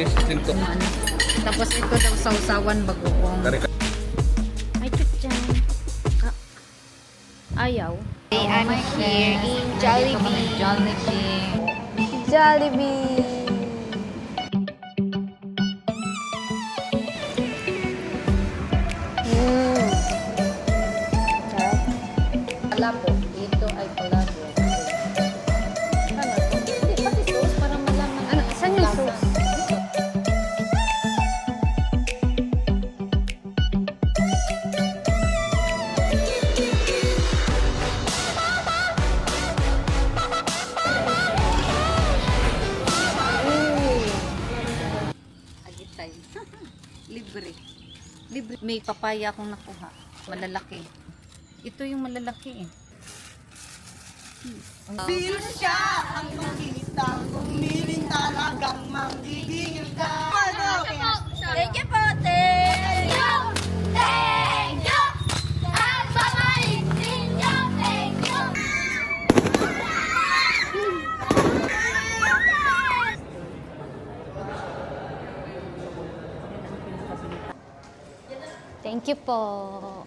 Sinto. Tapos ito daw sausawan bagoong. Ay, chuchan. Ayaw. I'm here in Jollibee. Jollibee. Sarap. Palabo. Ito ay palabo. Ano to? Hindi, pati sauce para malaman. Ano? Saan yung sauce? Agitay. Libre. Libre. May papaya akong nakuha. Malalaki. Ito yung malalaki eh. Feel siya ang makita, umiling talagang magiging ka. Thank you po, thank you! Thank you! Ang pamalit ninyo, thank you! Thank you po.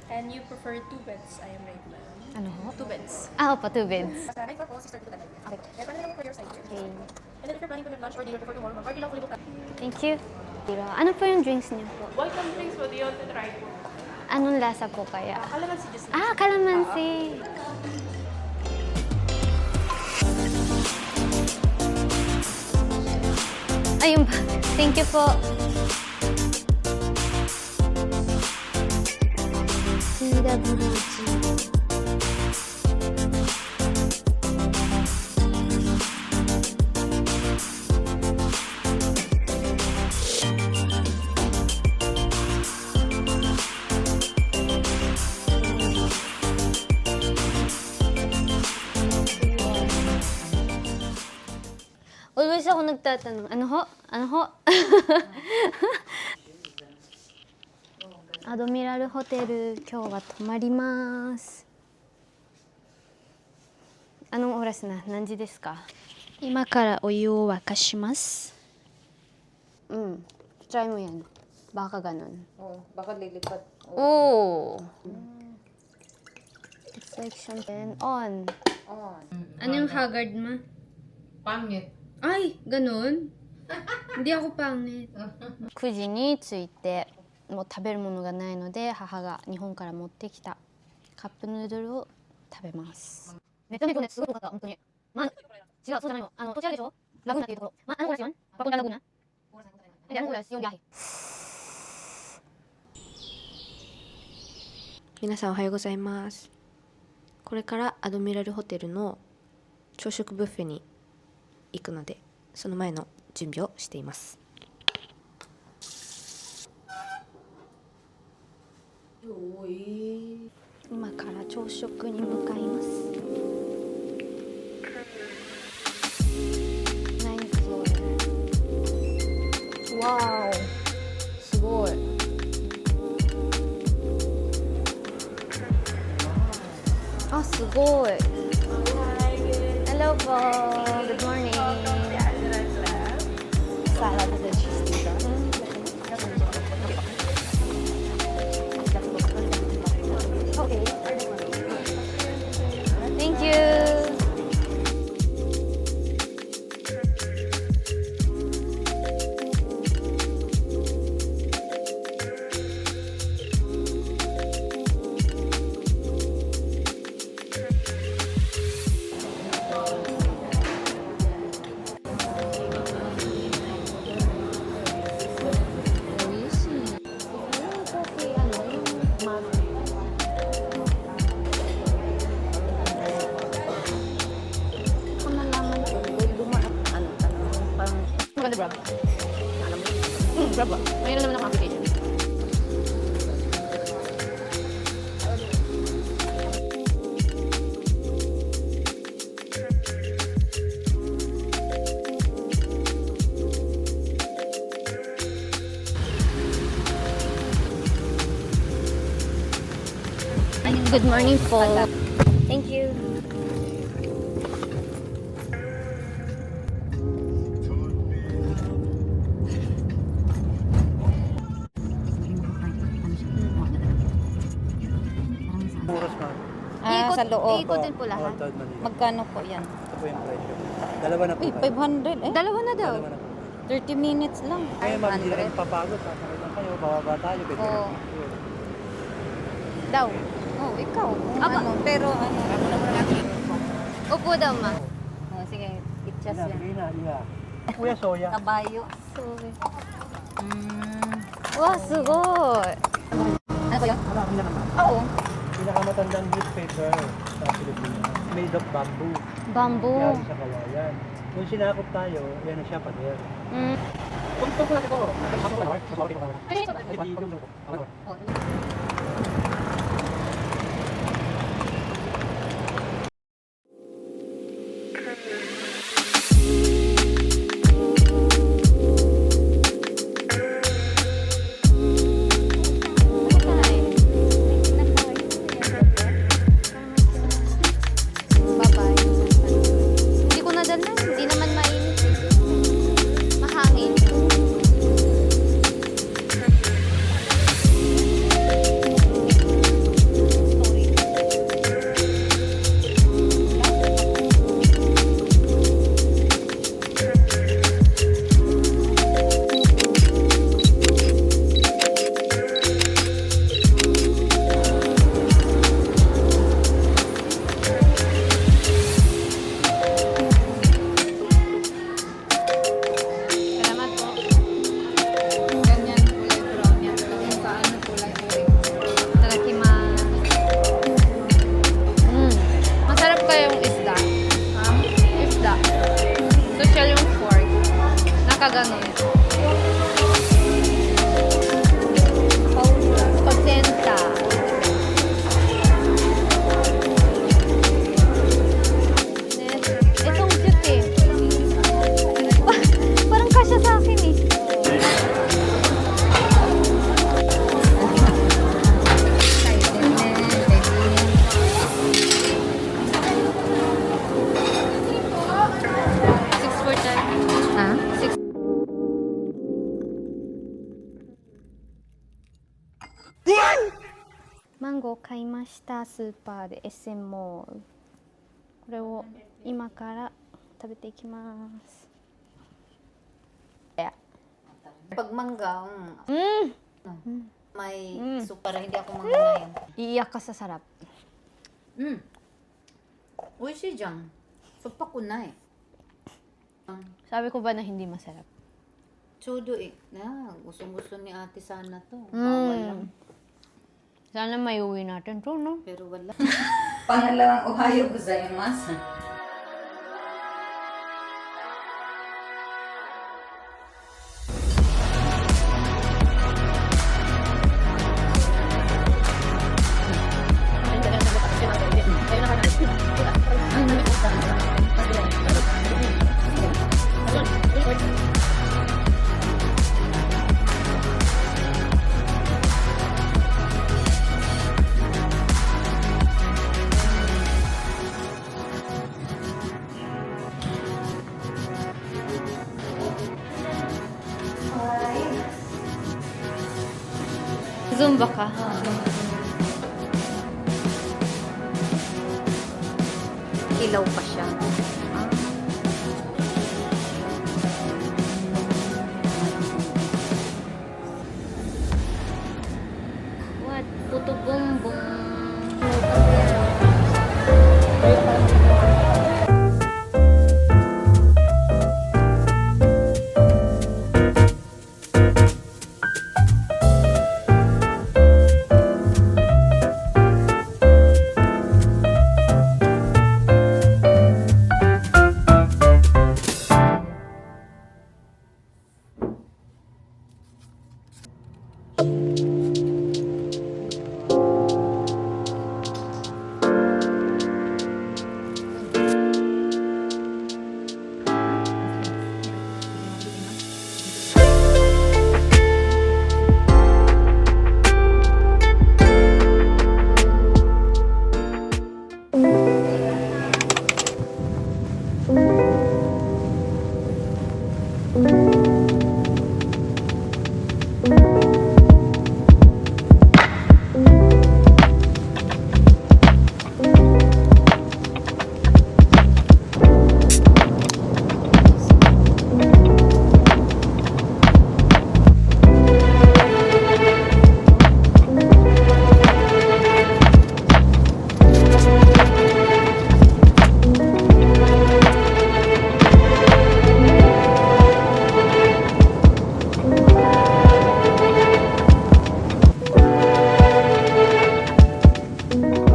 And you prefer 2 beds, I am right now. Ano ho? 2 beds. Ah, opo, 2 beds. Sa right for po, sister dito talaga. Okay. And paano naman for your side here? Okay. And then if you're planning to have lunch or dinner before tomorrow, or lang ulit Thank you. Ano po yung drinks niyo po? welcome drinks po, do you want to try po? Anong lasa po kaya? Kalamansi juice. Ah, kalamansi. Ayun ba? Thank you po. Sida Buruji. Always ako nagtatanong, ano ho? Ano ho? Admiral Hotel, 今日は泊まります。Anong oras na? Nanji desu ka? 今からお湯を沸かします。 Try mo yan. Baka ganun. Oh, baka lilipat. Oh! Section 10 on. On. Ano yung haggard ma? Pangit. Ay! Ganun? Hindi ako pangit. 9時に着いて、もう食べるものがないので、母が日本から持ってきたカップヌードルを食べます。めちゃめちゃね、すごかった、本当に。まあ、違う、そうじゃないの。土地あるでしょラグーナっていうところ。まあ、ano oras yun? Papunta Laguna? Hindi, anong oras yung biyahe? 皆さんおはようございます。これからアドミラルホテルの朝食ブッフェに行くので、その前の準備をしています。今から朝食に向かいます。何それ。わお、すごい。あ、すごい。Hello po. Good morning. Salad with cheese pizza. Okay. Thank you. Maganda Brab. Alam mo. Brab ba? Mayroon naman akong application. Good morning po. Thank you. sa loob. Iikutin po lahat. Todd Manila. Magkano po yan? Ito po yung presyo. Dalawa na po. Uy, 500 eh. Dalawa na daw. Dalawa na po. 30 minutes lang. Kaya ma'am, hindi na 500. kayo papagod. Sasakay lang kayo, bababa tayo. Pwede Oo. na po yun. Daw. Oh, ikaw. Kung Aba. ano, pero ano. Upo daw, ma. Oh, sige, itchas Ina, yan. bigay na, Ina. Kuya, soya. Kabayo. Sorry. Mm. Wow, sugoi. Ano ba yun? Wala, pinakama. Oo. Pinakamatandang newspaper sa Pilipinas. Made of bamboo. Bamboo. Yari sa kawayan. Kung sinakop tayo, yan na siya, pader. Mm. Bye-bye. Hindi ko nadala. Hindi naman mainit. Mahangin. Salamat po. Ganyan kulay brown yan. Kung saan kulay orange. Tadakimasu. Masarap kayong isda. Isda. Social yung fork. Nakaganon. Konsenta. Itong cute eh. Parang kasya sa akin eh. Six for ten. Ha? Six. Mango 買いましたスーパーで SM モール。これを今から食べていきます。Pag mangga, may para hindi ako manganayan. Iiyak ka sa sarap. Oishii dyan. Sopa ko na eh. Sabi ko ba na hindi masarap? Chodo eh. Gustong-gusto ni ate sana to. Bawal lang. Sana may uwi natin to, no? Pero wala. Pangalawang Ohayo gozaimasu. Zumba ka. Ilaw pa siya. What? Puto bumbong. す。